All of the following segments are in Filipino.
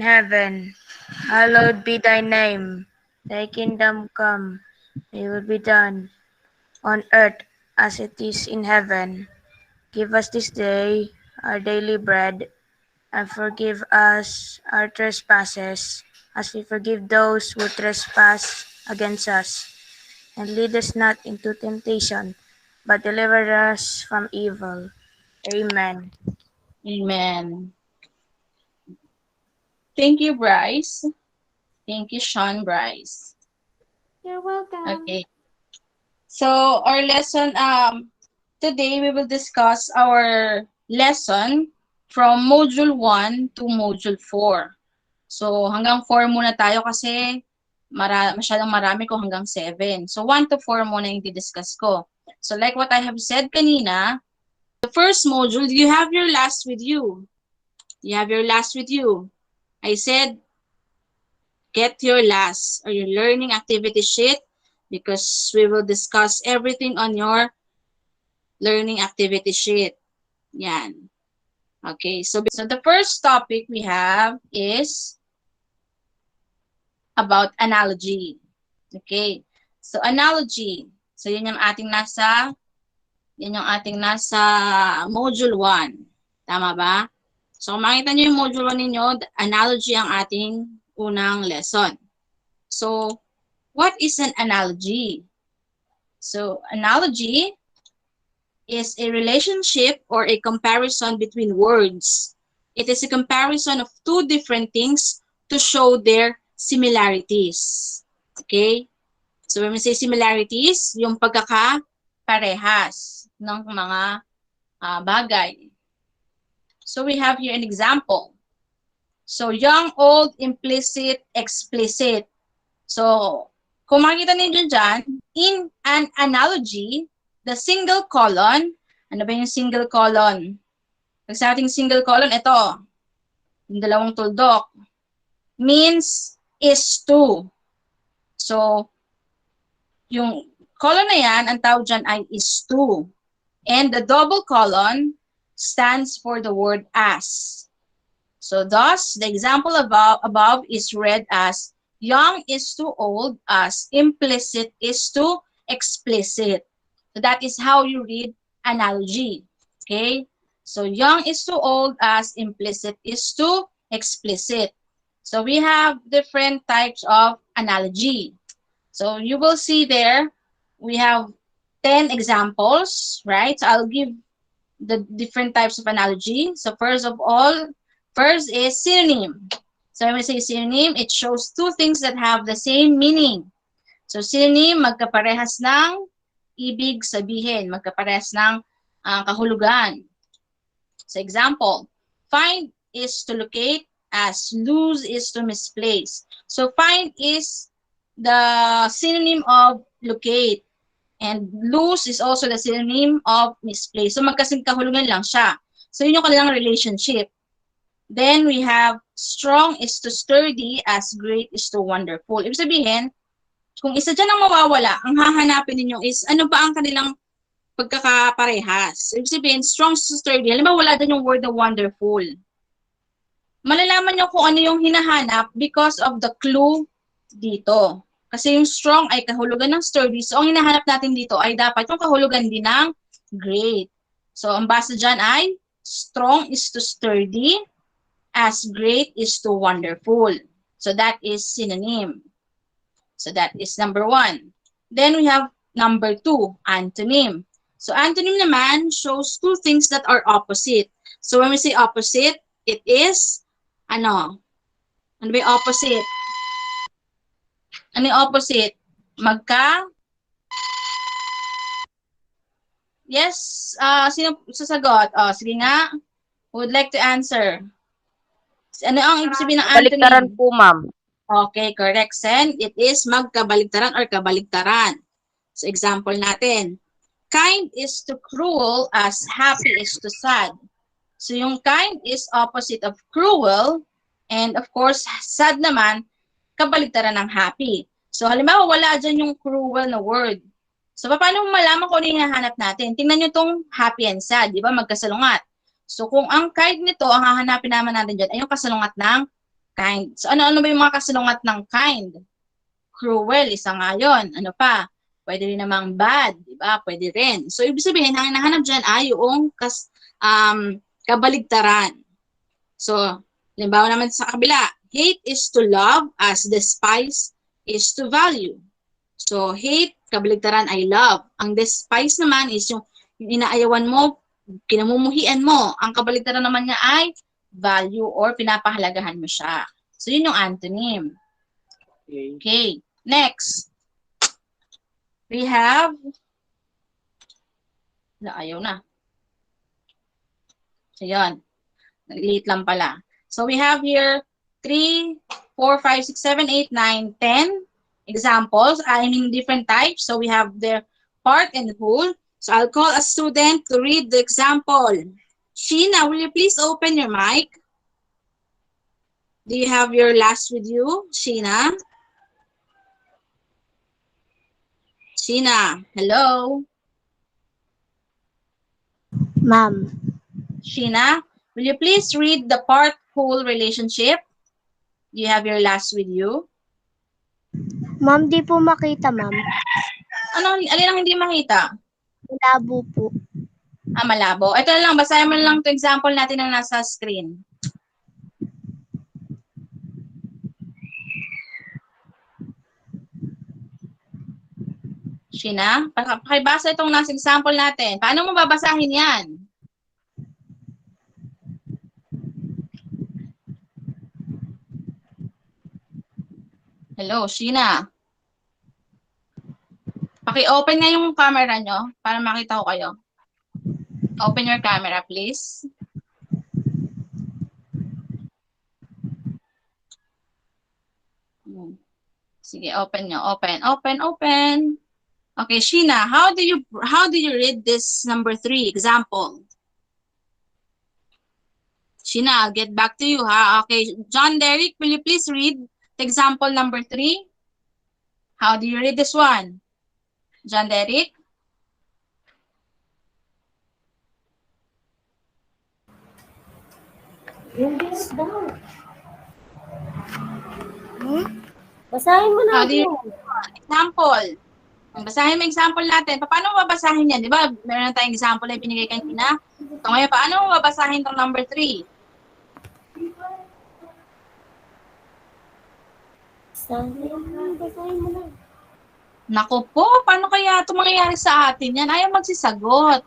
heaven, hallowed be thy name. Thy kingdom come, thy will be done, on earth as it is in heaven. Give us this day our daily bread, and forgive us our trespasses, as we forgive those who trespass against us. And lead us not into temptation, but deliver us from evil. Amen. Amen. Thank you, Bryce. Thank you, Sean Bryce. You're welcome. Okay. So our lesson today we will discuss our lesson from module 1 to module 4. So hanggang 4 muna tayo kasi masyadong marami ko hanggang 7. So 1 to 4 muna yung di-discuss ko. So like what I have said kanina, the first module, you have your last with you. You have your last with you. I said, get your last or your learning activity sheet because we will discuss everything on your learning activity sheet. Yan. Okay, so the first topic we have is about analogy. Okay, so analogy. So yun yung ating nasa module 1. Tama ba? So kung makita nyo yung module 1 ninyo, analogy ang ating unang lesson. So, what is an analogy? So, analogy is a relationship or a comparison between words. It is a comparison of two different things to show their similarities. Okay? So, when we say similarities, yung pagkakaparehas ng mga bagay. So, we have here an example. So, young, old, implicit, explicit. So, kung makikita ninyo dyan, in an analogy, the single colon, ano ba yung single colon? Pag sa ating single colon, ito, yung dalawang tuldok, means is to. So, yung colon na yan, ang tawag dyan ay is to. And the double colon stands for the word as. So, thus, the example above is read as young is to old as implicit is to explicit. So that is how you read analogy. Okay? So young is to old as implicit is to explicit. So we have different types of analogy. So you will see there, we have 10 examples, right? So I'll give the different types of analogy. So first is synonym. So when we say synonym, it shows two things that have the same meaning. So synonym, magkaparehas ng ibig sabihin, magkaparehas ng kahulugan. So example, find is to locate as lose is to misplace. So find is the synonym of locate and lose is also the synonym of misplace. So magkasing kahulugan lang siya. So yun yung kanilang relationship. Then we have strong is to sturdy as great is to wonderful. Ibig sabihin, kung isa dyan ang mawawala, ang hahanapin ninyo is ano ba ang kanilang pagkakaparehas. Ibig sabihin, strong to sturdy. Halimbawa, wala dyan yung word na wonderful. Malalaman nyo kung ano yung hinahanap because of the clue dito. Kasi yung strong ay kahulugan ng sturdy. So, ang hinahanap natin dito ay dapat yung kahulugan din ng great. So, ang basa dyan ay strong is to sturdy as great is to wonderful. So, that is synonym. So, that is number 1. Then, we have number 2, antonym. So, antonym naman shows two things that are opposite. So, when we say opposite, it is, ano ba yung opposite? Ano yung opposite? Yes, sino sasagot? Sige nga. Who would like to answer? Ano ang ibig sabihin ng Baliktaran antonym? po, ma'am. Okay, correct, Sen. It is magkabaligtaran or kabaligtaran. So, example natin. Kind is to cruel as happy is to sad. So, yung kind is opposite of cruel. And of course, sad naman, kabaligtaran ng happy. So, halimbawa, wala dyan yung cruel na word. So, paano mo malaman kung ano yung hinahanap natin? Tingnan nyo itong happy and sad, di ba? Magkasalungat. So, kung ang kind nito, ang hahanapin naman natin dyan ay yung kasalungat ng Kind. So, ano-ano ba yung mga kasalungat ng kind? Cruel, isa nga yun. Ano pa? Pwede rin namang bad, di ba? Pwede rin. So, ibig sabihin, ang hinahanap dyan ay yung kabaligtaran. So, halimbawa naman sa kabila, hate is to love as despise is to value. So, hate, kabaligtaran ay love. Ang despise naman is yung inaayawan mo, kinamumuhian mo. Ang kabaligtaran naman niya ay value or pinapahalagahan mo siya. So, yun yung antonym. Okay. Next. We have, ayaw na. So, yun. Nagliit lang pala. So, we have here 3, 4, 5, 6, 7, 8, 9, 10 examples. I mean, different types. So, we have the part and whole. So, I'll call a student to read the example. Sheena, will you please open your mic? Do you have your last with you, Sheena? Sheena, hello? Ma'am. Sheena, will you please read the part-whole relationship? Do you have your last with you? Ma'am, di po makita, ma'am. Alin ang hindi makita? Malabo po. Malabo. Ito na lang, basahin mo lang ito example natin na nasa screen. Sheena, pakibasa itong nasa example natin. Paano mo babasahin yan? Hello, Sheena. Paki-open nga yung camera nyo para makita ko kayo. Open your camera, please. Sige, open nyo. Open. Okay, Sheena, how do you read this number 3 example? Sheena, I'll get back to you, ha? Okay, John Derek, will you please read the example number 3? How do you read this one? John Derek? English daw. Basahin mo How na do you ako. example? Basahin mo example natin. Paano mo babasahin yan? Di ba, meron na tayong example na binigay kanina. So ngayon, paano mo babasahin itong number 3? Basahin mo na. Naku po, paano kaya ito mangyayari sa atin yan? Ayaw magsisagot.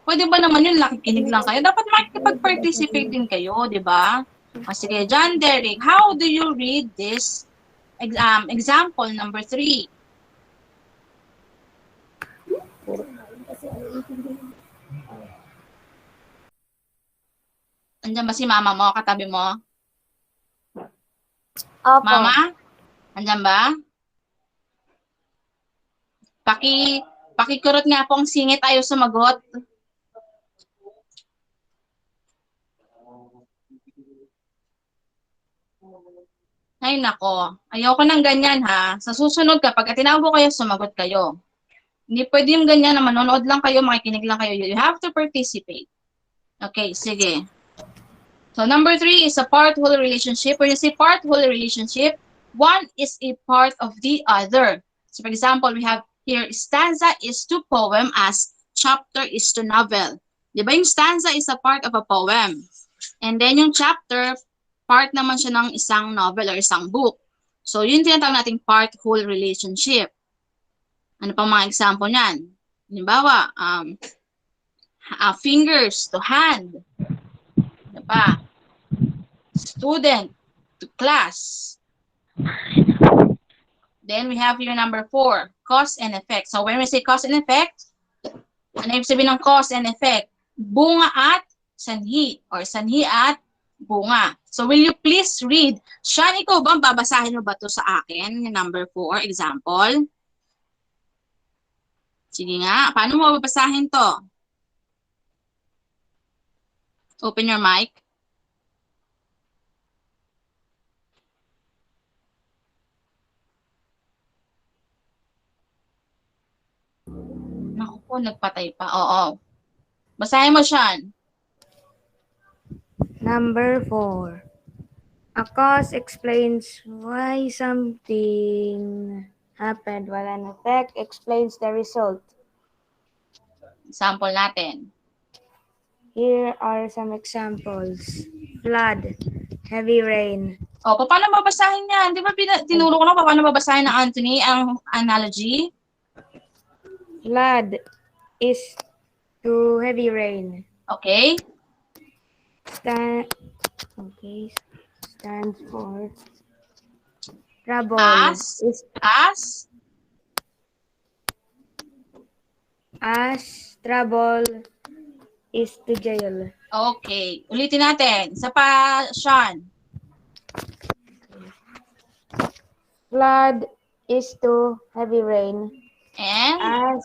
Pwede ba naman yun, nakikinig lang kayo? Dapat makikipag-participate din kayo, di ba? Sige, John Derek, how do you read this example number 3? Andiyan ba si mama mo, katabi mo? Opo. Mama? Andiyan ba? Pakikurot nga po ang singit, ayaw sumagot. Ay nako, ayoko ng ganyan ha. Sa susunod kapag tinawag ko kayo, sumagot kayo. Hindi pwede yung ganyan na manonood lang kayo, makikinig lang kayo. You have to participate. Okay, sige. So number 3 is a part-whole relationship. When you say part-whole relationship, one is a part of the other. So for example, we have here, stanza is to poem as chapter is to novel. Di ba yung stanza is a part of a poem? And then yung chapter, part naman siya ng isang novel or isang book. So yun tinatawag nating part-whole relationship. Ano pang mga example niyan? Halimbawa, fingers to hand. Ano pa? Student to class. Then we have here number 4, cause and effect. So when we say cause and effect, ano ibig sabihin ng cause and effect? Bunga at sanhi or sanhi at bunga. So will you please read? Sean, ikaw ba babasahin mo ba ito sa akin? Number 4, example. Sige nga, paano mo babasahin to? Open your mic. Naku po, nagpatay pa. Oo. Basahin mo, Sean. Number 4. A cause explains why something happened, while an effect explains the result. Example natin. Here are some examples. Flood, heavy rain. O, paano babasahin yan? Di ba tinuro ko na paano babasahin ng Anthony ang analogy? Flood is to heavy rain. Okay? Stands for trouble. As Trouble is to jail. Okay. Ulitin natin. Isa pa, Sean. Flood is to heavy rain. And?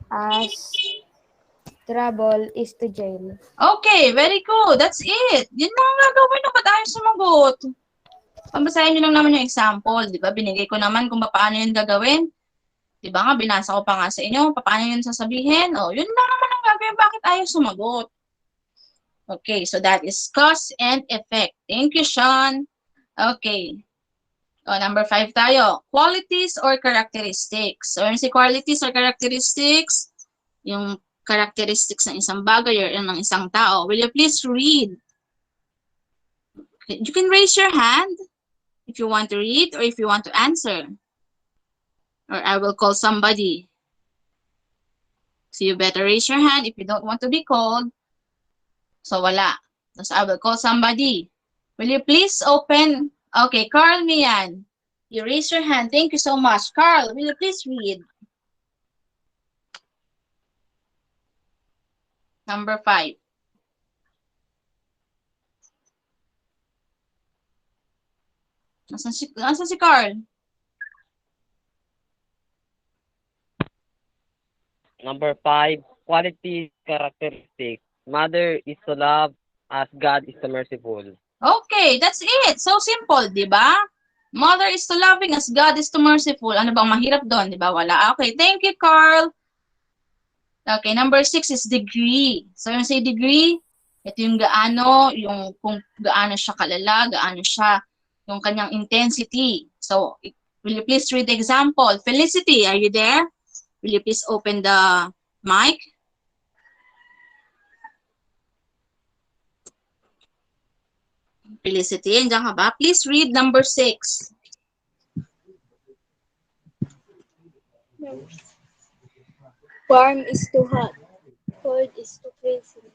As trouble is to jail. Okay, very good. That's it. Yun lang ang gagawin na ba tayo sumagot? Pambasahin nyo lang naman yung example. Di ba? Binigay ko naman kung paano yun gagawin. Di ba nga, binasa ko pa nga sa inyo. Paano yun sasabihin? O, yun lang naman ang gagawin. Bakit ayaw sumagot? Okay, so that is cause and effect. Thank you, Sean. Okay. O, number 5 tayo. Qualities or characteristics. So, yung si qualities or characteristics, yung characteristics ng isang bagay or ng isang tao. Will you please read? You can raise your hand if you want to read or if you want to answer. Or I will call somebody. So you better raise your hand if you don't want to be called. So wala. So I will call somebody. Will you please open? Okay, Carl Mian. You raise your hand. Thank you so much. Carl, will you please read? Number 5. Nasaan si Carl? Number 5, quality characteristics. Mother is to love as God is to merciful. Okay, that's it. So simple, di ba? Mother is to loving as God is to merciful. Ano bang mahirap doon, di ba? Wala. Okay, thank you, Carl. Okay, number 6 is degree. So yung say degree, ito yung gaano, yung kung gaano siya kalala, gaano siya, yung kanyang intensity. So, will you please read the example? Felicity, are you there? Will you please open the mic? Felicity, andiyan ka ba? Please read number 6. Warm is too hot. Cold is too freezing.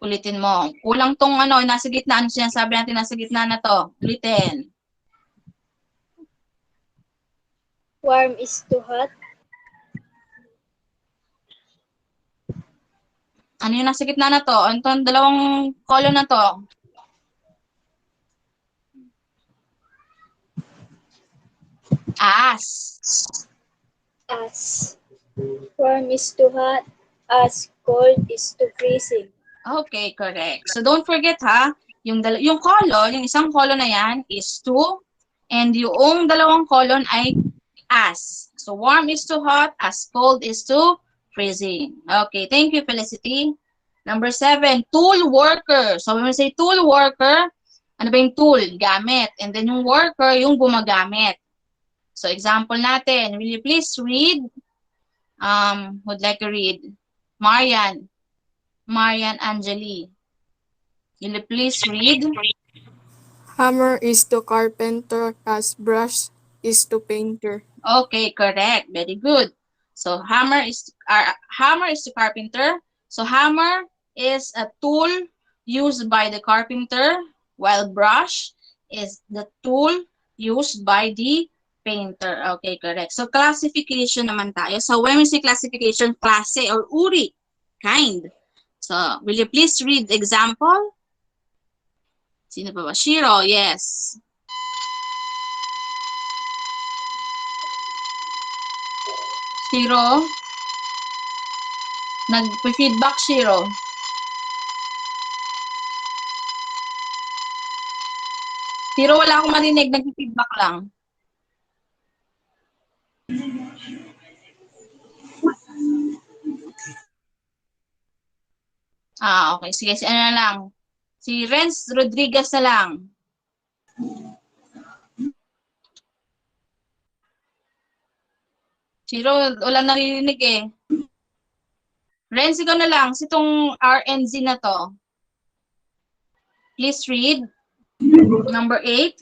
Ulitin mo. Kulang tong ano, nasa gitna. Ano sinasabi natin nasa gitna na to? Ulitin. Warm is too hot. Ano yung nasa gitna na to? Ano tong dalawang column na to? As. Warm is too hot. As cold is too freezing. Okay, correct. So don't forget ha, yung column, yung isang column na yan is to, and yung dalawang column ay as. So warm is too hot, as cold is too freezing. Okay, thank you, Felicity. Number 7, tool worker. So when we say tool worker, ano ba yung tool? Gamit. And then yung worker, yung gumagamit. So example natin, will you please read? Would like to read? Marian Angeli. Will you please read? Hammer is to carpenter as brush is to painter. Okay, correct. Very good. So hammer is to carpenter. So hammer is a tool used by the carpenter, while brush is the tool used by the painter. Okay, correct. So classification naman tayo. So when we say classification, klase or uri, kind. So will you please read the example? Sino pa ba? Shiro, yes. Shiro? Nag-feedback, Shiro. Shiro, wala akong marinig. Nag-feedback lang. Okay. Sige, si ano na lang. Si Renz Rodriguez na lang. Zero, wala naririnig eh. Renz, ikaw na lang. Sitong RNZ na to. Please read. Number 8.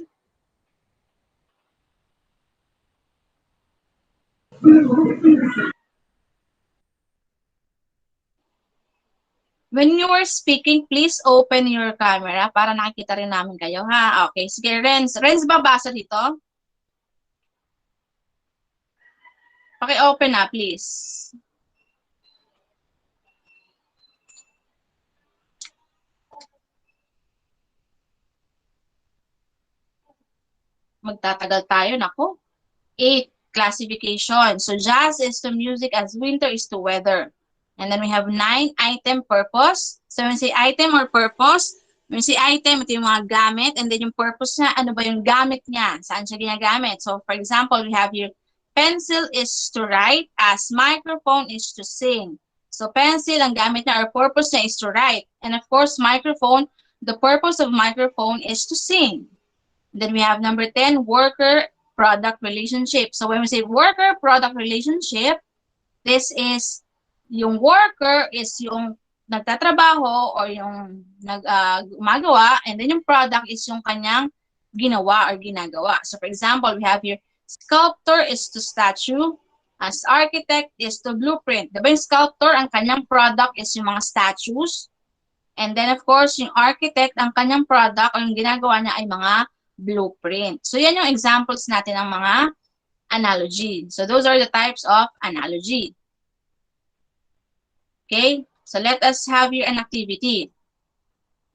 When you are speaking, please open your camera para nakikita rin namin kayo, ha? Okay, sige, Renz. Renz, babasa dito? Paki-open na, please. Magtatagal tayo, nako. 8, classification. So, jazz is to music as winter is to weather. And then we have 9, item, purpose. So, when we say item or purpose, when we say item, ito yung mga gamit. And then yung purpose niya, ano ba yung gamit niya? Saan siya ginagamit? So, for example, we have here, pencil is to write as microphone is to sing. So, pencil, ang gamit niya or purpose niya is to write. And of course, microphone, the purpose of microphone is to sing. Then we have number 10, worker-product relationship. So, when we say worker-product relationship, this is yung worker is yung nagtatrabaho or yung gumagawa, and then yung product is yung kanyang ginawa or ginagawa. So, for example, we have here, sculptor is to statue, as architect is to blueprint. Diba yung sculptor, ang kanyang product is yung mga statues, and then of course, yung architect, ang kanyang product o yung ginagawa niya ay mga blueprint. So, yan yung examples natin ng mga analogy. So, those are the types of analogy. Okay? So, let us have here an activity.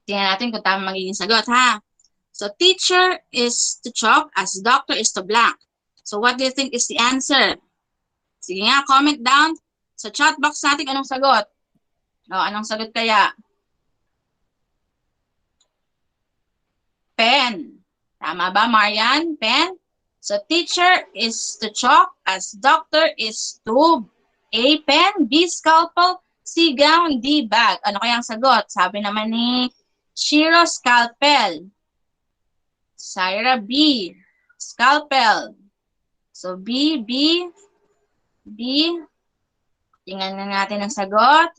Tingnan natin kung tama magiging sagot, ha? So, teacher is to chalk as doctor is to blank. So, what do you think is the answer? Sige nga, comment down sa chat box natin anong sagot. O, anong sagot kaya? Pen. Tama ba, Marian? Pen? So, teacher is to chalk as doctor is to A, pen, B, scalpel, C, gown, D, bag. Ano kaya ang sagot? Sabi naman ni Shiro, scalpel. Syra, B, scalpel. So, B. Tingnan na natin ang sagot.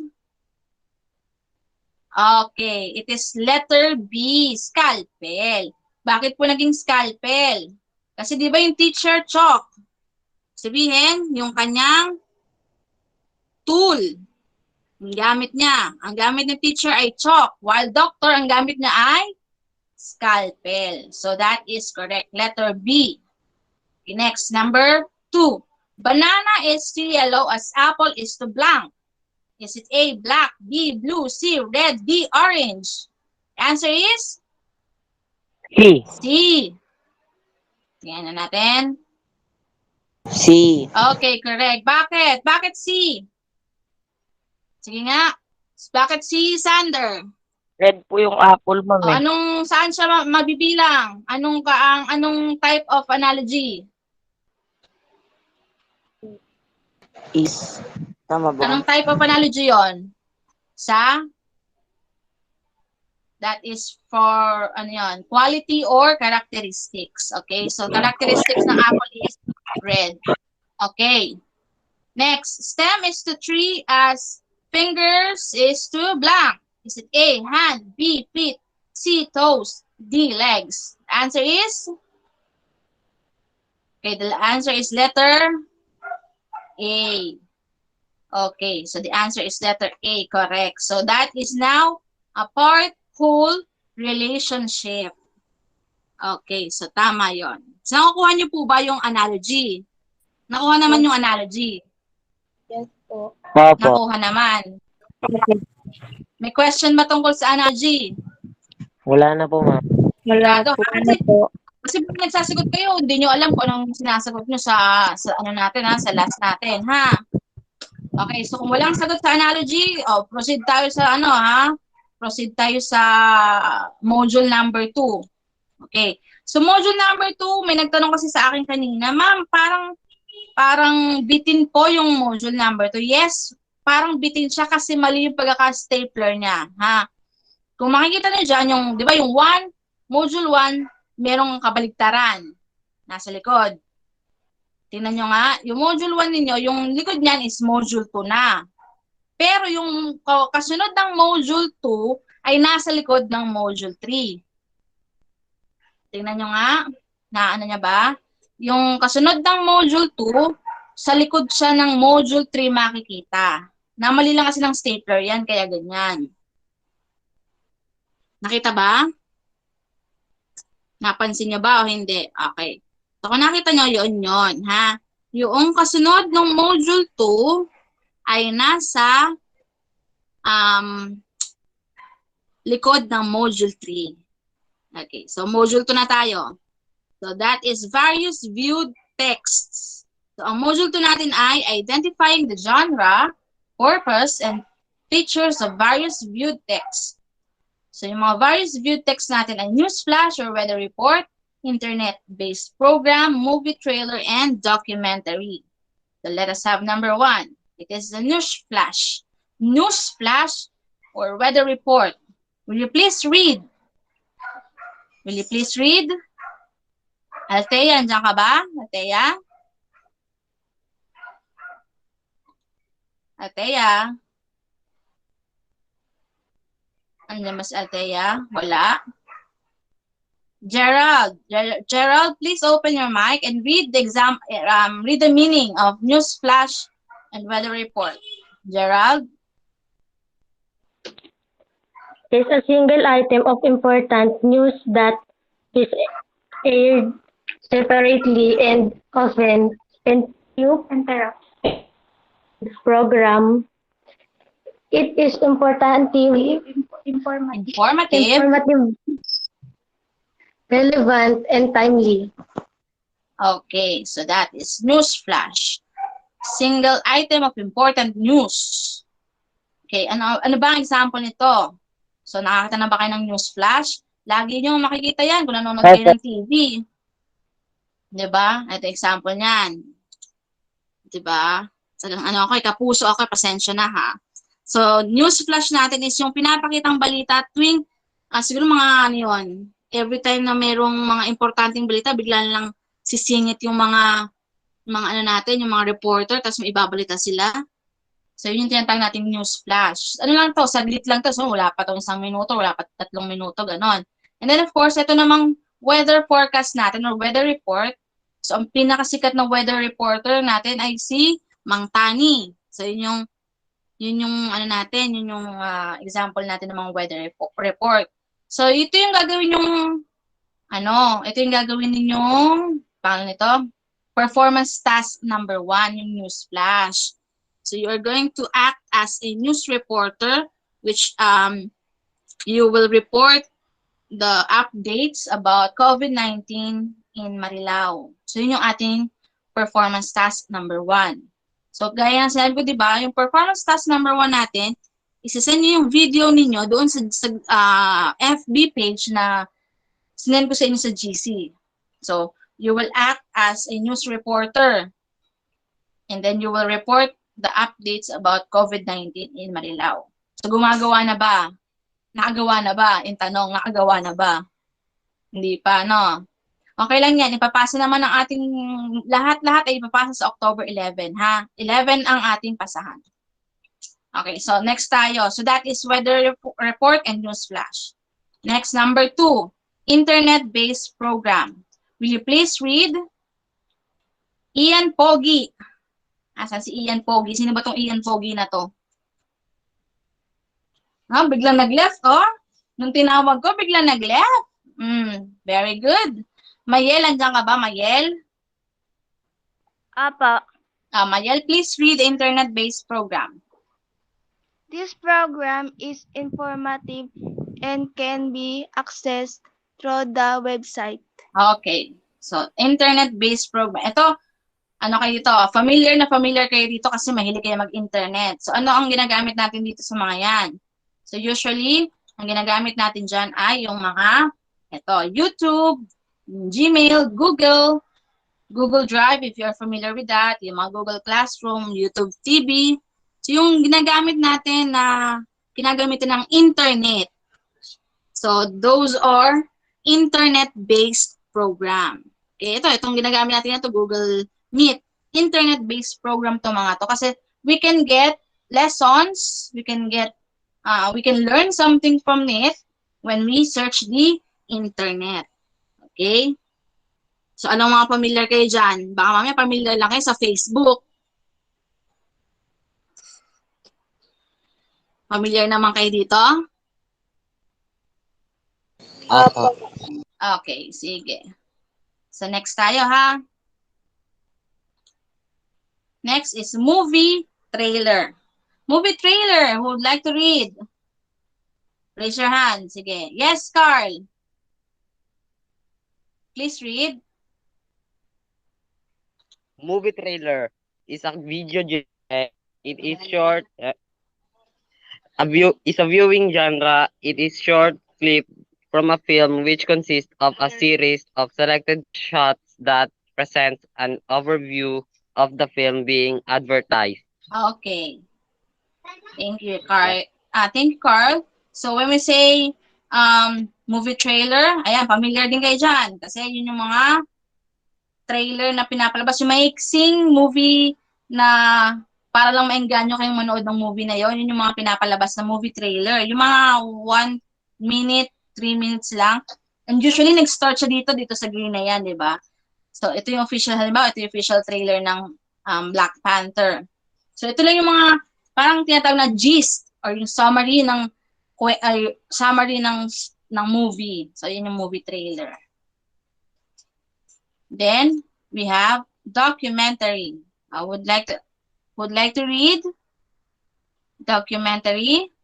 Okay, it is letter B, scalpel. Bakit po naging scalpel? Kasi di ba yung teacher chalk? Sabihin, yung kanyang tool. Ang gamit niya. Ang gamit ng teacher ay chalk, while doctor, ang gamit niya ay scalpel. So that is correct. Letter B. Okay, next, number 2. Banana is to yellow as apple is to blank. Is it A, black, B, blue, C, red, D, orange? The answer is? C. C. Tingnan na natin. C. Okay, correct. Bakit? Bakit C? Sige nga. Bakit C, Sander? Red po yung apple, ma'am. O, saan siya mabibilang? Anong type of analogy? Is. Tama ba? Anong type of analogy yon? That is for, quality or characteristics. Okay, so characteristics ng apple is red. Okay. Next, stem is to tree as fingers is to blank. Is it A, hand, B, feet, C, toes, D, legs? The answer is? Okay, the answer is letter A. Okay, so the answer is letter A, correct. So that is now a part-whole relationship. Okay, so tama yon. So nakukuha niyo po ba yung analogy? Nakuha naman yung analogy. Yes po. Opo. Nakuha naman. May question ba tungkol sa analogy? Wala na po, ma'am. Wala po. Kasi pag nagsasagot kayo, hindi nyo alam kung anong sinasagot nyo sa ano natin, ha? Sa last natin, ha? Okay, so kung walang sagot sa analogy, proceed tayo sa Proceed tayo sa module number 2. Okay. So module number 2, may nagtanong kasi sa akin kanina, ma'am, parang bitin po yung module number 2. Yes, parang bitin siya kasi mali yung pagkaka-stapler niya, ha? Kung makikita niyo diyan yung, 'di ba, yung module 1, merong kabaligtaran nasa likod. Tingnan nyo nga, yung module 1 ninyo, yung likod niyan is module 2 na. Pero yung kasunod ng module 2 ay nasa likod ng module 3. Tingnan nyo nga, naano niya ba? Yung kasunod ng module 2, sa likod siya ng module 3 makikita. Namali lang kasi ng stapler yan, kaya ganyan. Nakita ba? Napansin niyo ba o hindi? Okay. So, kung nakita nyo, yun, ha? Yung kasunod ng module 2 ay nasa likod ng module 3. Okay, so module 2 na tayo. So, that is various viewed texts. So, ang module 2 natin ay identifying the genre, purpose, and features of various viewed texts. So, yung mga various viewed texts natin ay news flash or weather report, internet-based program, movie trailer, and documentary. So let us have number 1. It is the news flash. News flash or weather report. Will you please read? Will you please read? Althea, andyan ka ba? Althea? Althea? Andyan mas Althea? Wala. Gerald, please open your mic and read the read the meaning of news flash and weather report. Gerald? Is a single item of important news that is aired separately and often in few program. It is informative, relevant, and timely. Okay, so that is news flash. Single item of important news. Okay, ano ba ang example nito? So, nakakita na ba kayo ng news flash? Lagi nyo makikita yan kung nanonood kayo ng TV. Diba? Ito example niyan. Diba? Ano ako, kapuso ako, pasensya na ha. So, news flash natin is yung pinapakitang balita tuwing, siguro mga ano yun, every time na mayroong mga importanteng balita, bigla lang sisingit yung mga ano natin, yung mga reporter, tapos may ibabalita sila. So, yun yung tinatawag natin news flash. Ano lang to, saglit lang to. So, wala pa to 1 minuto, wala pa 3 minuto, ganon. And then, of course, ito namang weather forecast natin or weather report. So, ang pinakasikat na weather reporter natin ay si Mang Tani. So, yun yung ano natin, yun yung example natin ng mga weather report. So, ito yung gagawin yung, ito yung gagawin ninyong, paano nito? Performance task number 1, yung news flash. So, you are going to act as a news reporter, which you will report the updates about COVID-19 in Marilao. So, yun yung ating performance task number 1. So, gaya ng sinabi ko, di ba, yung performance task number 1 natin, isasend nyo yung video ninyo doon sa FB page na sinend ko sa inyo sa GC. So, you will act as a news reporter. And then you will report the updates about COVID-19 in Marilao. So, gumagawa na ba? Nakagawa na ba? Yung tanong, nakagawa na ba? Hindi pa, no? Okay lang yan. Ipapasa naman ng ating lahat-lahat ay ipapasa sa October 11, ha? 11 ang ating pasahan. Okay, so next tayo. So that is weather report and news flash. Next, number 2, internet-based program. Will you please read? Ian Pogi. Asan si Ian Pogi? Sino ba tong Ian Pogi na to? Biglang nag-left, oh. Nung tinawag ko, biglang nag-left. Very good. Mayel, andyan ka ba, Mayel? Apa. Mayel, please read the internet-based program. This program is informative and can be accessed through the website. Okay. So, internet-based program. Ito, ano kayo dito? Familiar kayo dito kasi mahilig kayo mag-internet. So, ano ang ginagamit natin dito sa mga yan? So, usually, ang ginagamit natin dyan ay yung mga, YouTube, Gmail, Google Drive, if you're familiar with that, yung mga Google Classroom, YouTube TV. So, yung ginagamit natin na ginagamitan ng internet. So, those are internet-based program. Okay, itong ginagamit natin ito, Google Meet. internet-based program to mga to kasi we can get lessons, we can learn something from it when we search the internet. Okay? So, anong mga familiar kayo dyan? Baka mamaya familiar lang kayo sa Facebook. Familiar naman kayo dito? Opo. Okay, sige. So, next tayo ha. Next is movie trailer. Movie trailer, who would like to read? Raise your hand. Sige. Yes, Carl. Please read. Movie trailer is a video genre. It is short. Is a viewing genre. It is short clip from a film which consists of a series of selected shots that presents an overview of the film being advertised. Okay. Thank you, Carl. Thank you, Carl. So when we say movie trailer, ayan, familiar din kayo dyan. Kasi yun yung mga trailer na pinapalabas. Yung maiksing movie na para lang maengganyo kayong manood ng movie na yun. Yun yung mga pinapalabas na movie trailer. Yung mga 1 minute, 3 minutes lang. And usually, nag-start siya dito sa green na yan, di ba? So, ito yung official, halimbawa, ito yung official trailer ng Black Panther. So, ito lang yung mga parang tinatawag na gist or yung summary ng movie. So, yun yung movie trailer. Then, we have documentary. I would like to read documentary.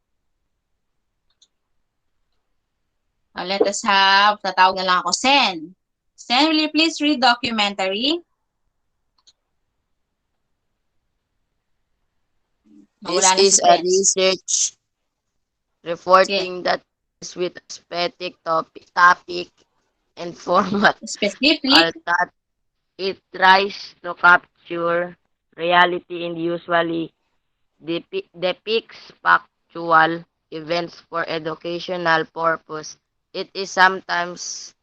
Let us have, tatawag na lang ako, Sen. Sen, will you please read documentary? This is a research reporting that is with a specific topic and format. Specific? That it tries to capture reality and usually depicts factual events for educational purpose. It is sometimes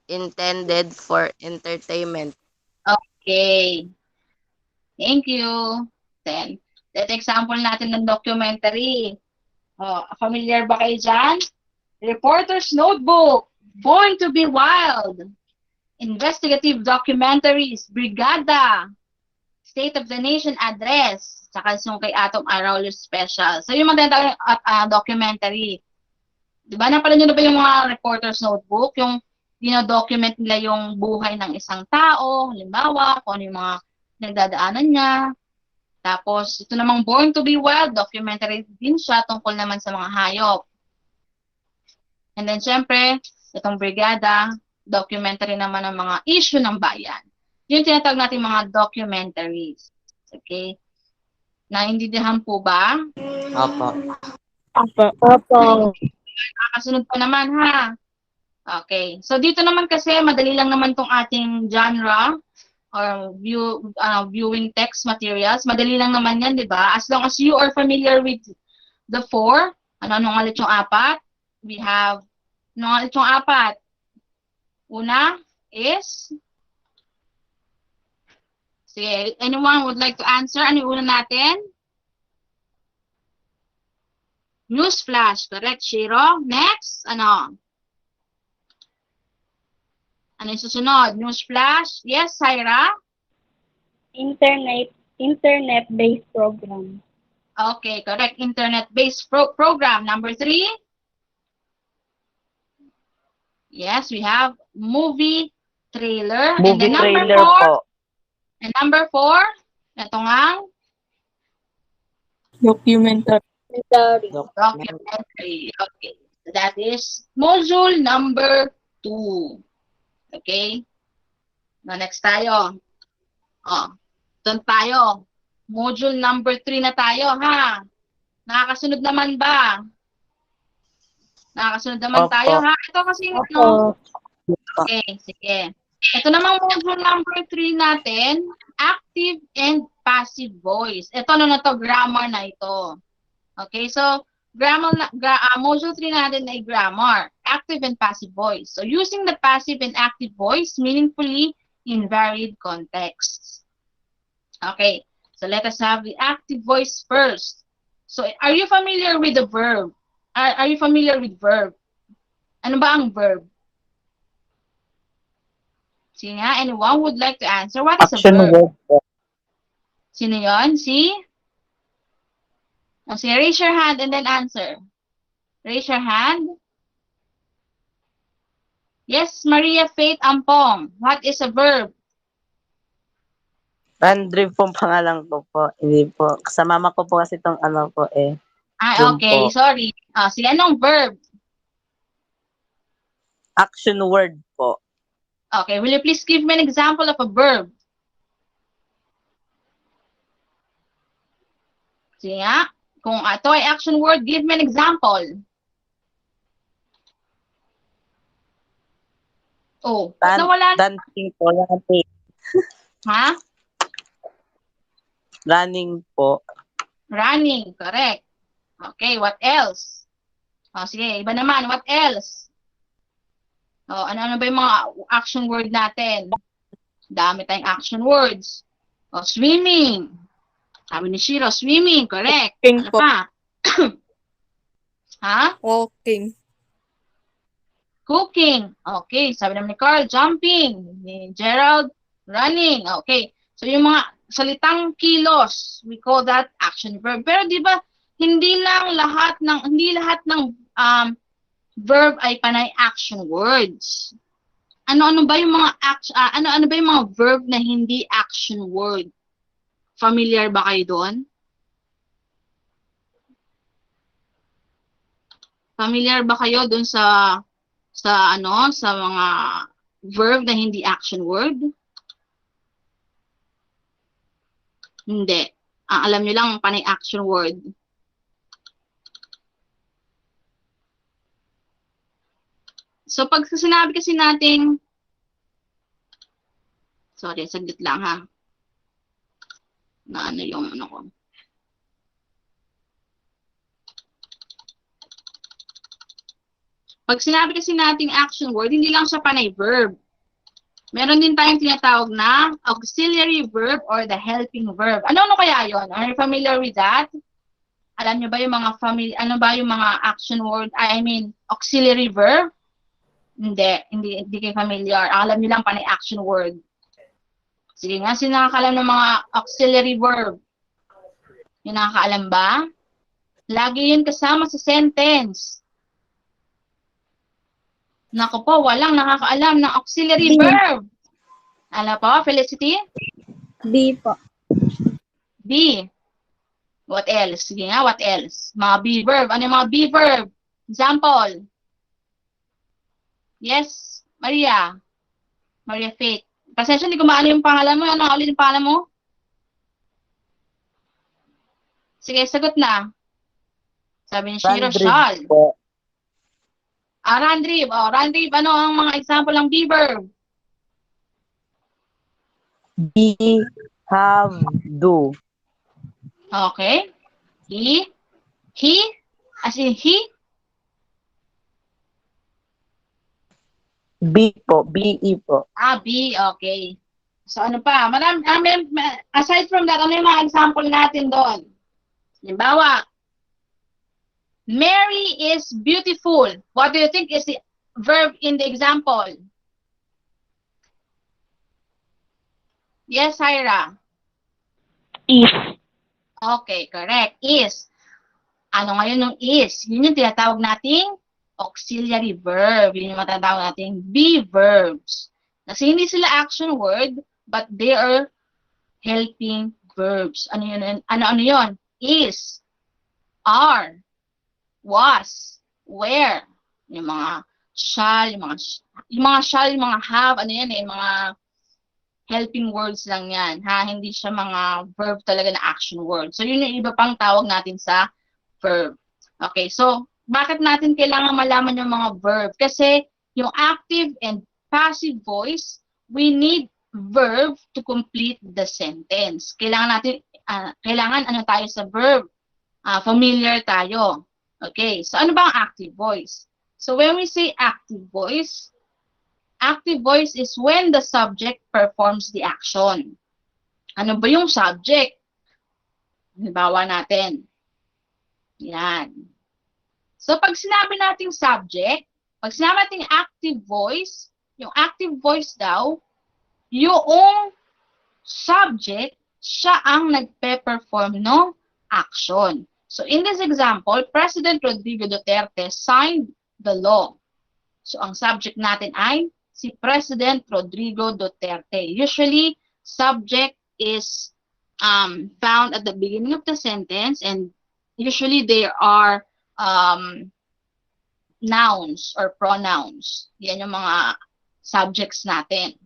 intended for entertainment. Okay. Thank you. Then, that example natin ng documentary. Familiar ba kayo dyan? Reporter's Notebook, Born to be Wild, Investigative Documentaries, Brigada, State of the Nation Address, saka yung kay Atom Araulio Special. So, yung mga documentary. Diba, napala nyo na ba yung mga Reporter's Notebook? Yung document nila yung buhay ng isang tao, halimbawa, kung ano yung mga nagdadaanan niya. Tapos, ito namang Born to be Wild, documentary din siya tungkol naman sa mga hayop. And then, syempre, itong Brigada, documentary naman ng mga issue ng bayan. Yun tinatawag natin mga documentaries. Okay? Naintindihan po ba? Opo. Opo. Nakasunod pa naman, ha? Okay. So, dito naman kasi, madali lang naman tong ating genre or viewing text materials. Madali lang naman yan, di ba? As long as you are familiar with the 4, ano nga ulit yung 4? We have, ano nga ulit yung 4? Una is, sige, anyone would like to answer? Ano yung una natin? Newsflash, correct, Shiro? Next, ano? Ano yung susunod? Newsflash? Yes, Syra? Internet-based program. Okay, correct. Internet-based program. Number 3? Yes, we have movie trailer. And then number 4? And number 4? Ito nga? Documentary. Documentary. Okay. So that is module number 2. Okay? Now, next tayo. Doon tayo. Module number 3 na tayo, ha? Nakakasunod naman ba? Nakakasunod naman tayo, ha? Ito kasi, Okay, sige. Ito namang module number 3 natin, active and passive voice. Ito, grammar na ito. Okay, so, module 3 natin ay grammar, active and passive voice. So, using the passive and active voice meaningfully in varied contexts. Okay, so let us have the active voice first. So, are you familiar with the verb? Are you familiar with verb? Ano ba ang verb? Sige nga, anyone would like to answer? What is a Action verb? word po. Sino yon? Si? O, sige, raise your hand and then answer. Raise your hand. Yes, Maria Faith Ampong. What is a verb? Randriv po ang pangalan ko po. Hindi po. Sa mama ko po kasi itong ano po eh. Ah, Yun okay. po. Sorry. Sige, anong verb? Action word po. Okay, will you please give me an example of a verb? Sige nga. Kung ito ay action word, give me an example. Oh, ba't nawala? Dancing po. Running. Ha? Running po. Running, correct. Okay, what else? Sige, iba naman. What else? Ano ba yung mga action word natin? Dami tayong action words. Swimming. Sabi ni Shiro, swimming, correct. Walking Ano po. pa? Ha? Walking. Cooking. Okay, sabi naman ni Carl, jumping. Ni Gerald, running. Okay. So yung mga salitang kilos, we call that action verb. Pero 'di ba, hindi lahat ng verb ay panay action words. Ano ba yung mga ano ba yung mga verb na hindi action word? Familiar ba kayo doon? Familiar ba kayo doon sa mga verb na hindi action word? Hindi. Alam nyo lang panay action word. So pag sinabi kasi natin, sorry, saglit lang ha. Na ano yung ano ko. Pag sinabi kasi nating action word, hindi lang siya panay verb. Meron din tayong tinatawag na auxiliary verb or the helping verb. Ano kaya yon? Are you familiar with that? Alam niyo ba yung mga ano ba yung mga action word, I mean, auxiliary verb? Hindi kayo familiar. Alam niyo lang panay action word. Sige nga, sino nakakaalam ng mga auxiliary verb? Yung nakakaalam ba? Lagi yun kasama sa sentence. Naku po, walang nakakaalam ng auxiliary verb. Ano po, Felicity? B po. B. What else? Sige nga, what else? Mga B verb. Ano yung mga B verb? Example. Yes, Maria. Maria Faith. Pasensya, hindi ko maano yung pangalan mo. Ano ulit yung pangalan mo? Sige, sagot na. Sabi ni Shiro, shall. Po. Randrib. Randrib, ano ang mga example ng B verb? Be, have, do. Okay. He, as in he. Be po. B-E po. B, okay. So ano pa? Aside from that, ano yung mga example natin doon? Halimbawa, Mary is beautiful. What do you think is the verb in the example? Yes, Hyra. Is. Okay, correct. Is. Ano ngayon ng is? Yun yung tinatawag nating auxiliary verb. Yun yung matatawag nating be verbs. Kasi hindi sila action word, but they are helping verbs. Ano yun? Ano yun? Is, are, was, where. Yung mga shall, yung mga shall, yung mga have, ano yan yung mga helping words lang yan. Hindi siya mga verb talaga na action word. So, yun yung iba pang tawag natin sa verb. Okay, so, bakit natin kailangan malaman yung mga verb? Kasi, yung active and passive voice, we need verb to complete the sentence. Kailangan ano tayo sa verb? Familiar tayo. Okay, so ano ba ang active voice? So, when we say active voice is when the subject performs the action. Ano ba yung subject? Halimbawa natin. Yan. So, pag sinabi nating subject, pag sinabi nating active voice, yung active voice daw, yung subject, siya ang nagpe-perform ng action. So, in this example, President Rodrigo Duterte signed the law. So, ang subject natin ay si President Rodrigo Duterte. Usually, subject is found at the beginning of the sentence, and usually there are nouns or pronouns. Yan yung mga subjects natin.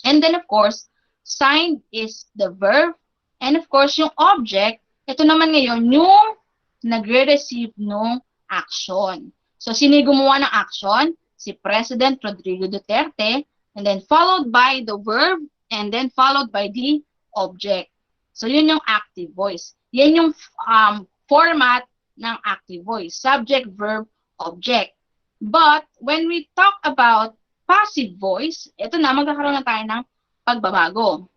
And then, of course, signed is the verb. And of course, yung object, ito naman ngayon, yung nagre-receive ng action. So, sino yung gumawa ng action? Si President Rodrigo Duterte. And then followed by the verb. And then followed by the object. So, yun yung active voice. Yan yung format ng active voice. Subject, verb, object. But, when we talk about passive voice, ito na, magkakaroon na tayo ng pagbabago.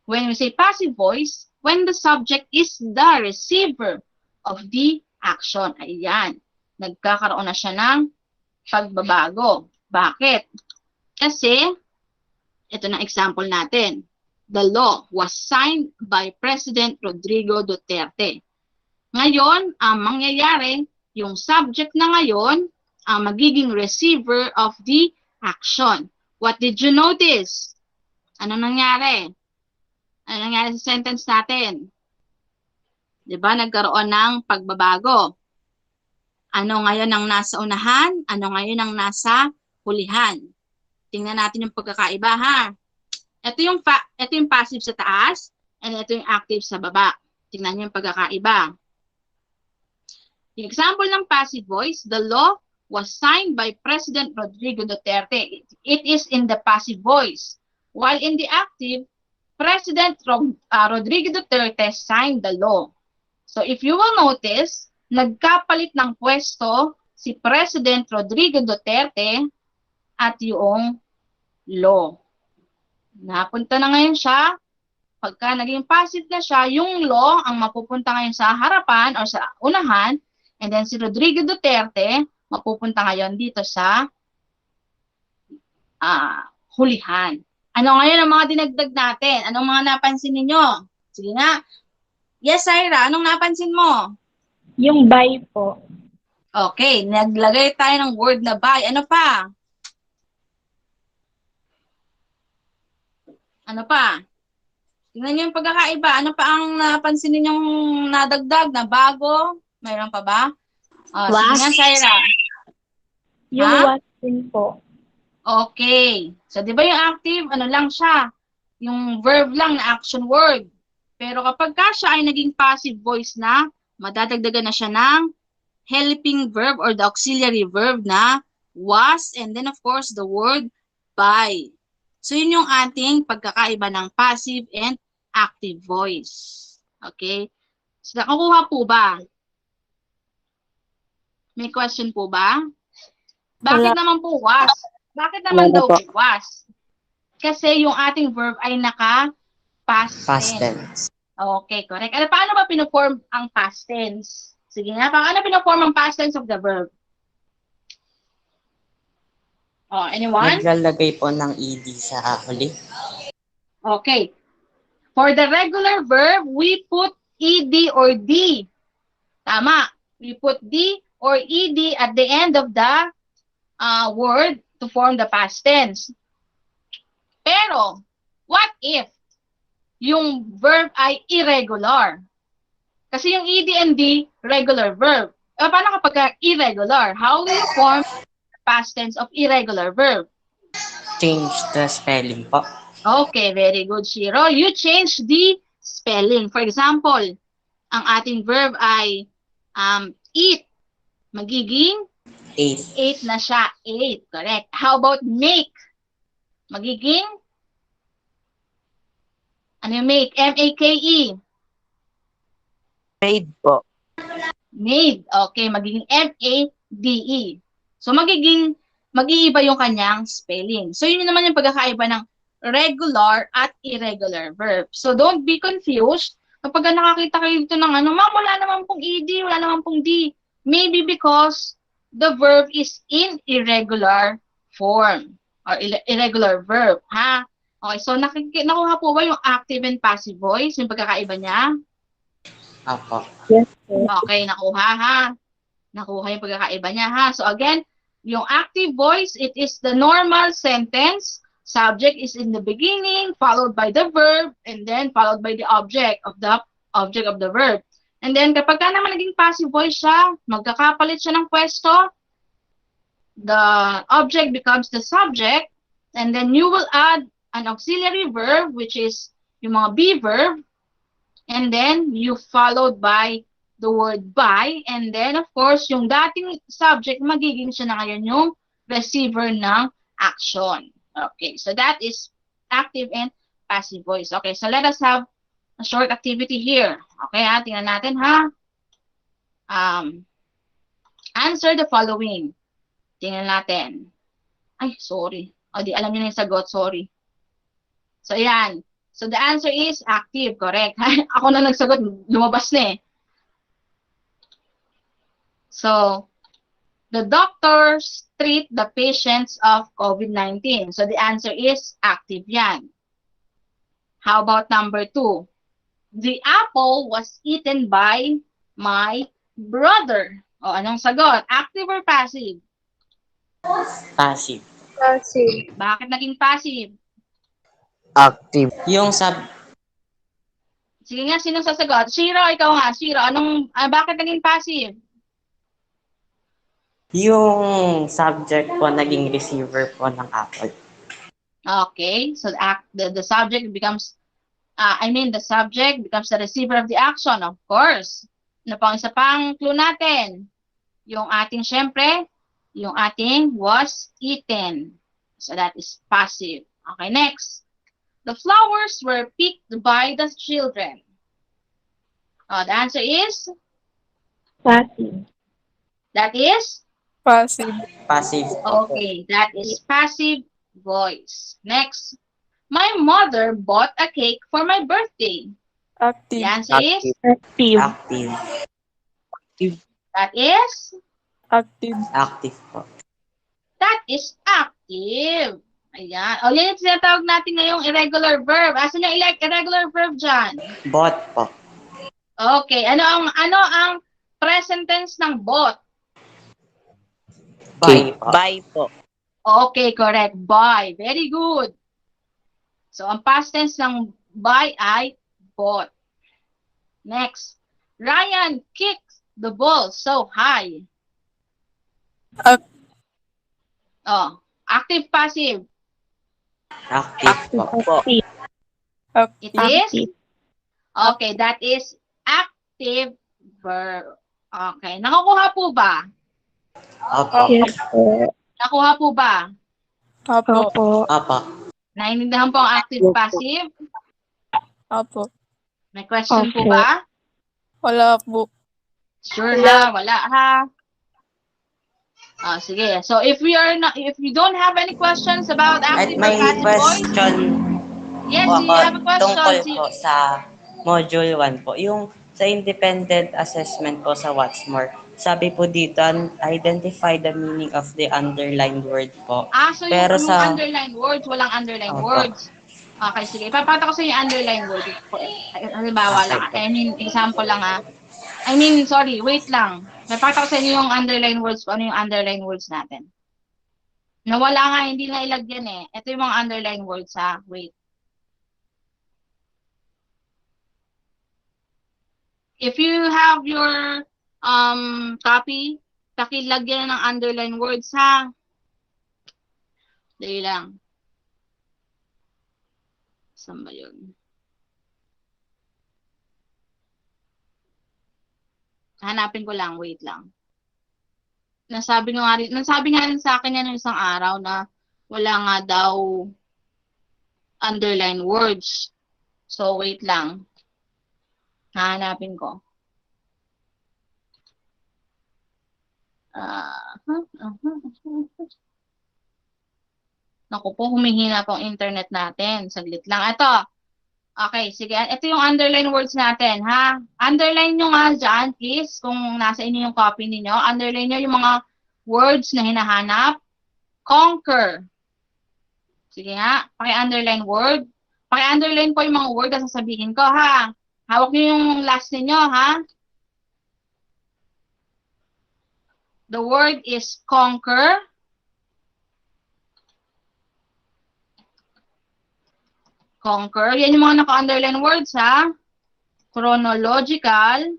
When we say passive voice, when the subject is the receiver of the action. Ayan. Nagkakaroon na siya ng pagbabago. Bakit? Kasi, ito na example natin. The law was signed by President Rodrigo Duterte. Ngayon, ang mangyayari, yung subject na ngayon, ang magiging receiver of the action. What did you notice? Ano nangyari? Ano nangyari sa sentence natin? Diba, nagkaroon ng pagbabago. Ano ngayon ang nasa unahan? Ano ngayon ang nasa hulihan? Tingnan natin yung pagkakaiba, ha? Ito yung passive sa taas, and ito yung active sa baba. Tingnan niyo yung pagkakaiba. The example ng passive voice, the law was signed by President Rodrigo Duterte. It is in the passive voice. While in the active, President Rodrigo Duterte signed the law. So if you will notice, nagkapalit ng pwesto si President Rodrigo Duterte at yung law. Napunta na ngayon siya. Pagka naging passive na siya, yung law ang mapupunta ngayon sa harapan or sa unahan, and then si Rodrigo Duterte mapupunta ngayon dito sa hulihan. Ano ngayon ang mga dinagdag natin? Anong mga napansin ninyo? Sige nga. Yes, Syra, anong napansin mo? Yung by po. Okay, naglagay tayo ng word na by. Ano pa? Ano pa? Tingnan niyo yung pagkakaiba. Ano pa ang napansin ninyong nadagdag na bago? Mayroon pa ba? Sige nga, Syra. Yung was din po. Okay. So, di ba yung active, ano lang siya? Yung verb lang na action word. Pero kapag ka siya ay naging passive voice na, madadagdagan na siya ng helping verb or the auxiliary verb na was, and then of course, the word by. So, yun yung ating pagkakaiba ng passive and active voice. Okay? So, nakakuha po ba? May question po ba? Bakit naman po was? Bakit naman daw was? Kasi yung ating verb ay naka-past tense. Okay, correct. Paano ba pinoform ang past tense? Sige nga, paano pinoform ang past tense of the verb? Oh, anyone? Naglalagay po ng ed sa huli. Okay. For the regular verb, we put ed or d. Tama. We put d or ed at the end of the word to form the past tense. Pero, what if yung verb ay irregular? Kasi yung ed and d, regular verb. Paano kapag irregular? How will you form the past tense of irregular verb? Change the spelling po. Okay, very good, Shiro. You change the spelling. For example, ang ating verb ay eat. Magiging? Ate na siya. Ate. Correct. How about make? Magiging? Ano yung make? M-A-K-E. Made po. Made. Okay, magiging M-A-D-E. So, mag-iiba yung kanyang spelling. So, yun naman yung pagkakaiba ng regular at irregular verb. So don't be confused. Kapag nakakita kayo dito ng ano, ma'am, wala naman pong ed, wala naman pong d. Maybe because the verb is in irregular form or irregular verb, ha? Okay, so nakuha po ba yung active and passive voice, yung pagkakaiba niya? Apo. Yes, po. Okay, nakuha ha. Nakuha yung pagkakaiba niya ha. So again, yung active voice, it is the normal sentence. Subject is in the beginning, followed by the verb, and then followed by the object of the verb. And then kapag ka naman naging passive voice siya, magkakapalit siya ng pwesto, the object becomes the subject, and then you will add an auxiliary verb, which is yung mga be verb, and then you followed by the word by, and then of course, yung dating subject, magiging siya na ngayon yung receiver ng action. Okay, so that is active and passive voice. Okay, so let us have a short activity here. Okay, ha, tingnan natin ha. Answer the following. Tingnan natin. Ay, sorry. O, di alam niyo na yung sagot, sorry. So, yan. So, the answer is active, correct. Ako na nagsagot, lumabas na eh. So, the doctors treat the patients of COVID-19. So, the answer is active yan. How about number 2? The apple was eaten by my brother. O, anong sagot? Active or passive? Passive. Passive. Bakit naging passive? Active. Yung Sige nga, sinong sasagot? Shiro, ikaw nga. Shiro, bakit naging passive? yung subject po naging receiver po ng apple. Okay, so the subject becomes, the subject becomes the receiver of the action, of course. Ano pang isa pang clue natin? Yung ating, syempre, yung ating was eaten. So that is passive. Okay, next. The flowers were picked by the children. The answer is? Passive. That is? Passive. Passive. Okay, that is passive voice. Next. My mother bought a cake for my birthday. Active. The answer is? Active. Active. That is? Active. Active po. That is active. Ayan. O, yan yung sinatawag natin ngayong irregular verb. Asan yung irregular verb dyan? Bought po. Okay. Ano ang present tense ng bought? Buy po. Buy po. Okay, correct. Buy. Very good. So, ang past tense ng buy ay bought. Next. Ryan kicked the ball so high. Active, passive. Active po. It is? Okay, that is active verb. Okay. Nakukuha po ba? Opo. Yes po. Nakuha po ba? Opo. Opo. Opo. Naintindihan po ang active, passive? Opo. May question po Opo. ba? Wala po. Sure na, wala ha. Sige. So if we don't have any questions about At active may or passive voice, question yes, po you have a tungkol question. po sa module 1 po. Yung sa independent assessment po sa What's More. Sabi po dito, identify the meaning of the underlined word po. So Pero yung sa underlined words, walang underlined Opo. words. Okay, sige. Ipapakita ko sa inyo yung underlined word. Halimbawa lang. Example lang ha. Wait lang. Ipapakita ko sa inyo yung underlined words, kung ano yung underlined words natin. Nawala nga, hindi na ilagyan eh. Ito yung mga underlined words ha. Wait. If you have your copy, pakilagyan ng underlined words ha. Dali lang. Saan ba yun? Hanapin ko lang, wait lang. Nasabi nga rin sa akin yan isang araw na wala nga daw underlined words. So, wait lang. Hanapin ko. Naku po, humihina po ang internet natin. Saglit lang. Ito. Okay, sige. Ito yung underline words natin, ha? Underline nyo nga dyan, please. Kung nasa inyo yung copy ninyo, underline nyo yung mga words na hinahanap. Conquer. Sige nga, paki-underline word. Paki-underline po yung mga word na sasabihin ko, ha? Hawak nyo yung last ninyo, ha? The word is conquer. Conquer. Yan yung mga naka-underline words, ha? Chronological.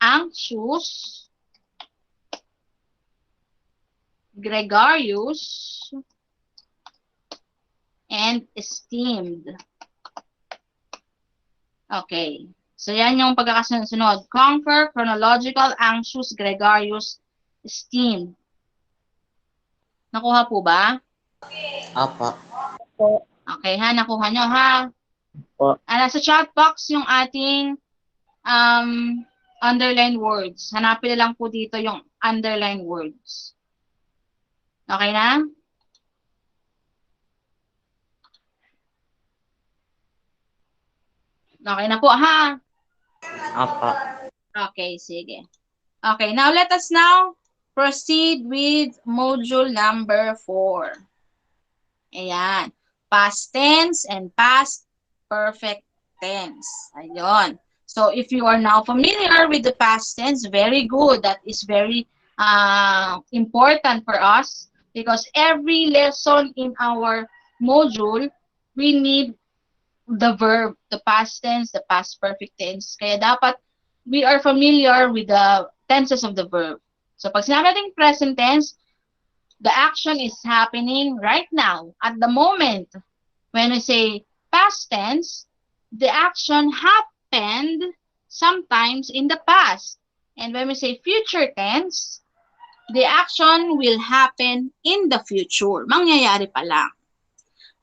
Anxious. Gregarious. And esteemed. Okay. So, yan yung pagkakasunod. Conquer, chronological, anxious, gregarious, esteemed. Nakuha po ba? Opo. Okay, ha? Nakuha nyo, ha? Po. Nasa chat box yung ating underline words. Hanapin na lang po dito yung underline words. Okay na? Okay na po, ha? Opo. Okay, sige. Okay, now let us now proceed with module number 4. Ayan. Past tense and past perfect tense. Ayun. So, if you are now familiar with the past tense, very good. That is very important for us because every lesson in our module, we need the verb, the past tense, the past perfect tense. Kaya dapat we are familiar with the tenses of the verb. So, pag sinabi natin present tense, the action is happening right now, at the moment. When we say past tense, the action happened sometimes in the past. And when we say future tense, the action will happen in the future. Mangyayari pa lang.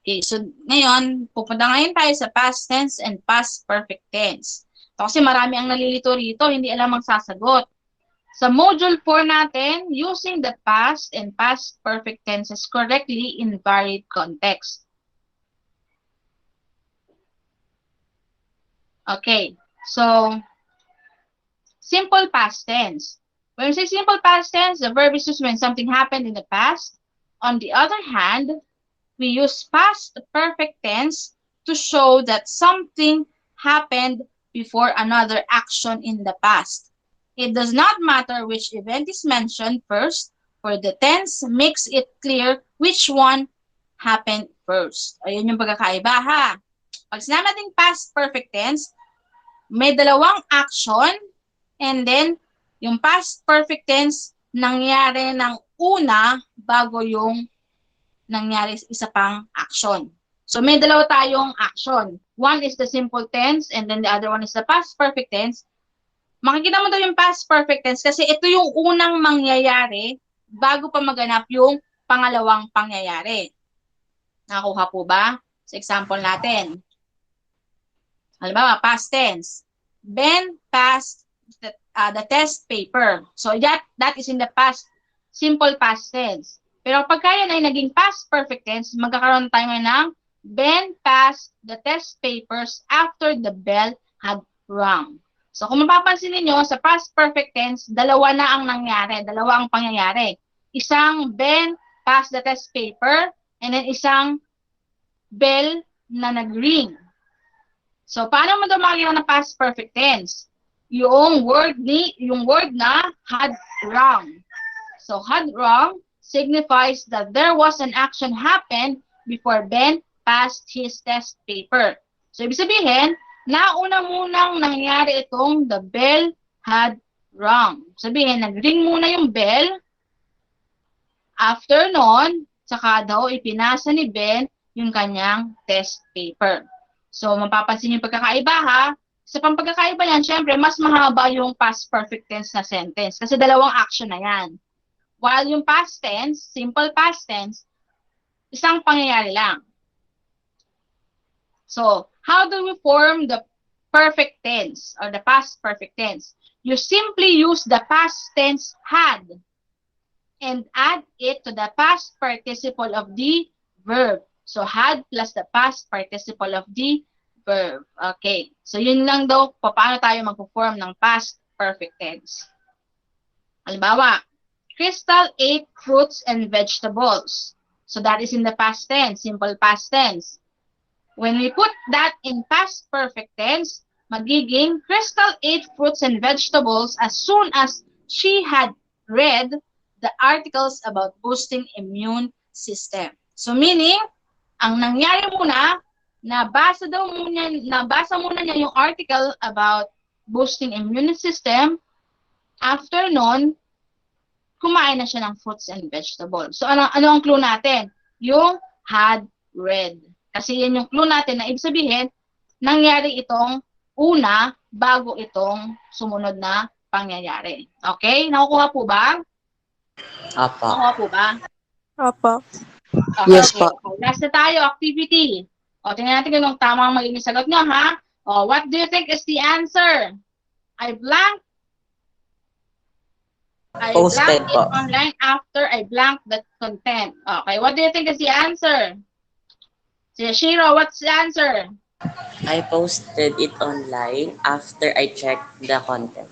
Okay, so ngayon, pupunta ngayon tayo sa past tense and past perfect tense. Kasi marami ang nalilito rito, hindi alam magsasagot. Sa module 4 natin, using the past and past perfect tenses correctly in varied context. Okay, so simple past tense. When we say simple past tense, the verb is used when something happened in the past. On the other hand, we use past perfect tense to show that something happened before another action in the past. It does not matter which event is mentioned first, for the tense makes it clear which one happened first. Ayun yung pagkakaiba, ha? Pag sinabi natin past perfect tense, may dalawang action, and then yung past perfect tense, nangyari ng una bago yung nangyari isa pang action. So, may dalawa tayong action. One is the simple tense, and then the other one is the past perfect tense. Makikita mo daw yung past perfect tense kasi ito yung unang mangyayari bago pa maganap yung pangalawang pangyayari. Nakuha po ba? Sa example natin. Halimbawa, past tense. Ben passed the test paper. So, that is in the past, simple past tense. Pero pagka yan ay naging past perfect tense, magkakaroon tayo ng Ben passed the test papers after the bell had rung. So, kung mapapansin niyo sa past perfect tense, dalawa na ang nangyari, dalawa ang pangyayari. Isang Ben passed the test paper, and then isang bell na nag-ring. So, paano mo ito makikita ng past perfect tense? Yung word na had rung. So, had rung signifies that there was an action happened before Ben passed his test paper. So, ibig sabihin, nauna munang nangyari itong the bell had rung. Sabihin, nag-ring muna yung bell. After nun, saka daw ipinasa ni Ben yung kanyang test paper. So, mapapansin yung pagkakaiba, ha? Sa pagkakaiba yan, syempre, mas mahaba yung past perfect tense na sentence. Kasi dalawang action na yan. While yung past tense, simple past tense, isang pangyayari lang. So, how do we form the perfect tense or the past perfect tense? You simply use the past tense had and add it to the past participle of the verb. So, had plus the past participle of the verb. Okay. So, yun lang daw paano tayo mag-form ng past perfect tense. Halimbawa, Crystal ate fruits and vegetables. So, that is in the past tense, simple past tense. When we put that in past perfect tense, magiging Crystal ate fruits and vegetables as soon as she had read the articles about boosting immune system. So meaning, ang nangyari muna, nabasa muna niya yung article about boosting immune system. After nun, kumain na siya ng fruits and vegetables. So ano ang clue natin? Yung had read. Kasi yan yung clue natin na ibig sabihin, nangyari itong una bago itong sumunod na pangyayari. Okay? Nakukuha po ba? Apa. Nakukuha po ba? Apa. Okay, Yes po. Okay. Last na tayo, activity. O, tingnan natin kung tama ang magiging sagot nyo, ha? O, what do you think is the answer? I blanked Posted it po. online after I blanked the content. Okay, what do you think is the answer? Si Shiro, what's the answer? I posted it online after I checked the content.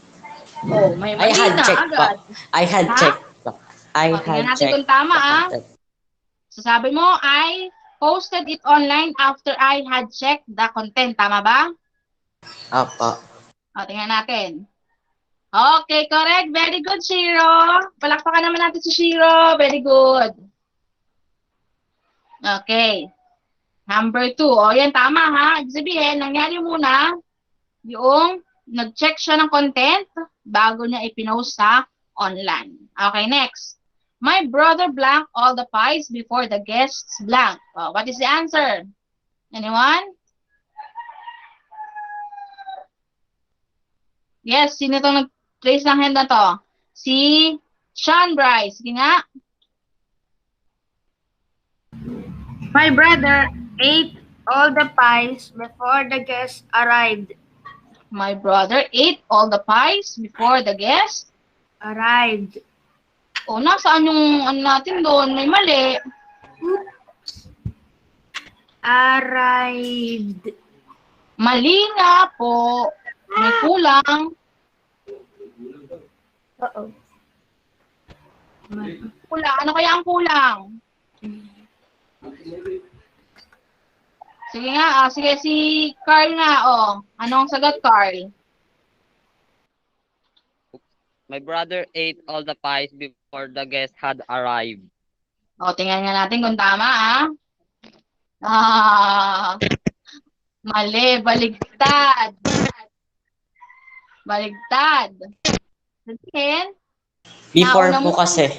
Oh, may I mali had na checked po. agad. I had Ha? checked po. I O, tingnan had natin checked kung tama, the ah. content. So, sabi mo, I posted it online after I had checked the content. Tama ba? Apa. O, tingnan natin. Okay, correct. Very good, Shiro. Palakpakan naman natin si Shiro. Very good. Okay. Number 2. O, yan, tama ha. Ibig sabihin, nangyari muna yung nag-check siya ng content bago niya ipinost sa online. Okay, next. My brother blanked all the pies before the guests blank. Oh, what is the answer? Anyone? Yes, sino itong nag-place ng hand na to? Si Sean Bryce. Sige nga. My brother ate all the pies before the guests arrived. My brother ate all the pies before the guests. Arrived. O, nasaan yung ano natin doon? May mali. Arrived. Mali nga po. May kulang. Uh-oh. Kulang. Ano kaya ang kulang? Sige nga. Sige, si Carl nga. Anong sagot, Carl? My brother ate all the pies before the guests had arrived. Tingnan nga natin kung tama, mali. Baligtad. Baligtad. Sabihin, Before nauna po mo- kasi.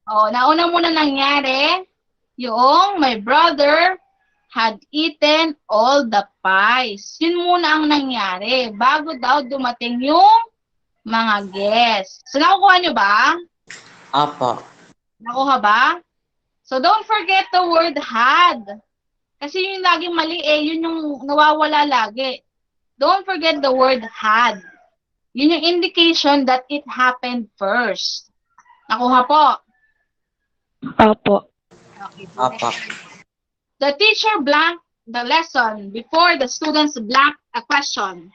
nauna muna nangyari, yung my brother had eaten all the pies. Yun muna ang nangyari bago daw dumating yung mga guests. So, nakukuha nyo ba? Apa. Nakuha ba? So, don't forget the word had. Kasi yun yung laging mali yun yung nawawala lagi. Don't forget the word had. Yun yung indication that it happened first. Nakuha po? Opo. Okay. Apa. The teacher blanked the lesson before the students blanked a question.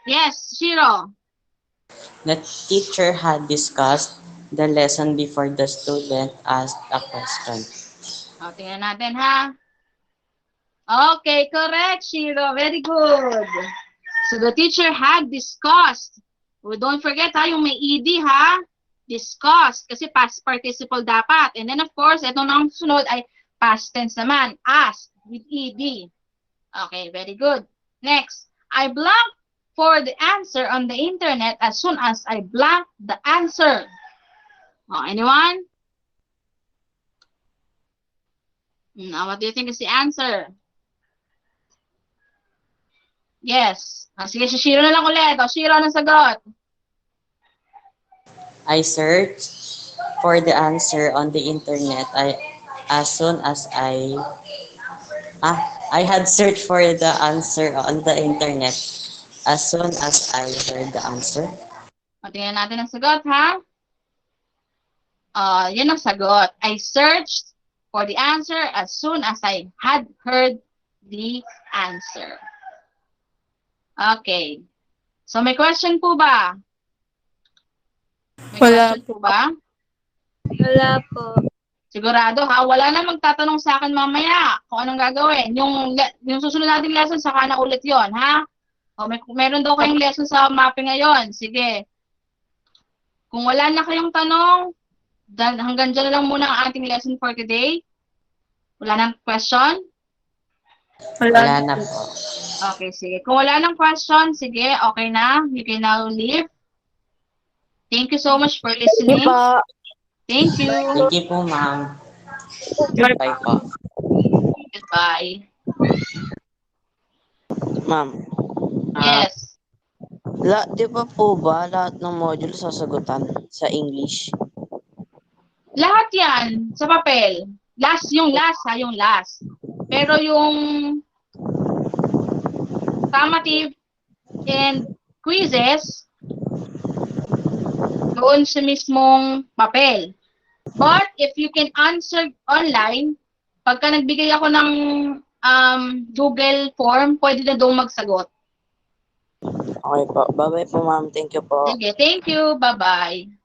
Yes, Shiro. The teacher had discussed the lesson before the student asked a question. Tingnan natin ha. Okay, correct, Shiro. Very good. So the teacher had discussed. Don't forget yung may ED ha. Discussed. Kasi past participle dapat. And then of course, ito na ang sunod ay past tense naman. Asked with ED. Okay, very good. Next. I blanked for the answer on the internet as soon as I blanked the answer. Anyone? Now, what do you think is the answer? Yes. Sige, si Shiro na lang ulit. Shiro, anong sagot? I searched for the answer on the internet as soon as I had searched for the answer on the internet as soon as I heard the answer. Tingnan natin ang sagot, ha? Yan ang sagot. I searched for the answer as soon as I had heard the answer. Okay. So, may question po ba? May Wala question po ba? Wala po. Sigurado ha? Wala na magtatanong sa akin mamaya kung anong gagawin. Yung susunod nating lesson, saka na ulit yon, ha? O, meron daw kayong lesson sa mapping ngayon. Sige. Kung wala na kayong tanong, hanggang dyan na lang muna ang ating lesson for today. Wala nang question? Wala na po. Okay, sige. Kung wala nang question, sige, okay na. You can now leave. Thank you so much for listening. Thank you. Thank you po, ma'am. Goodbye po. Goodbye. Ma'am, Yes. di ba po ba lahat ng module sasagutan sa English? Lahat yan sa papel. Yung last. Pero yung summative and quizzes, doon sa mismong papel. But if you can answer online, pagka nagbigay ako ng Google form, pwede na doon magsagot. Okay po. Bye-bye po, ma'am. Thank you po. Sige, thank you. Bye-bye.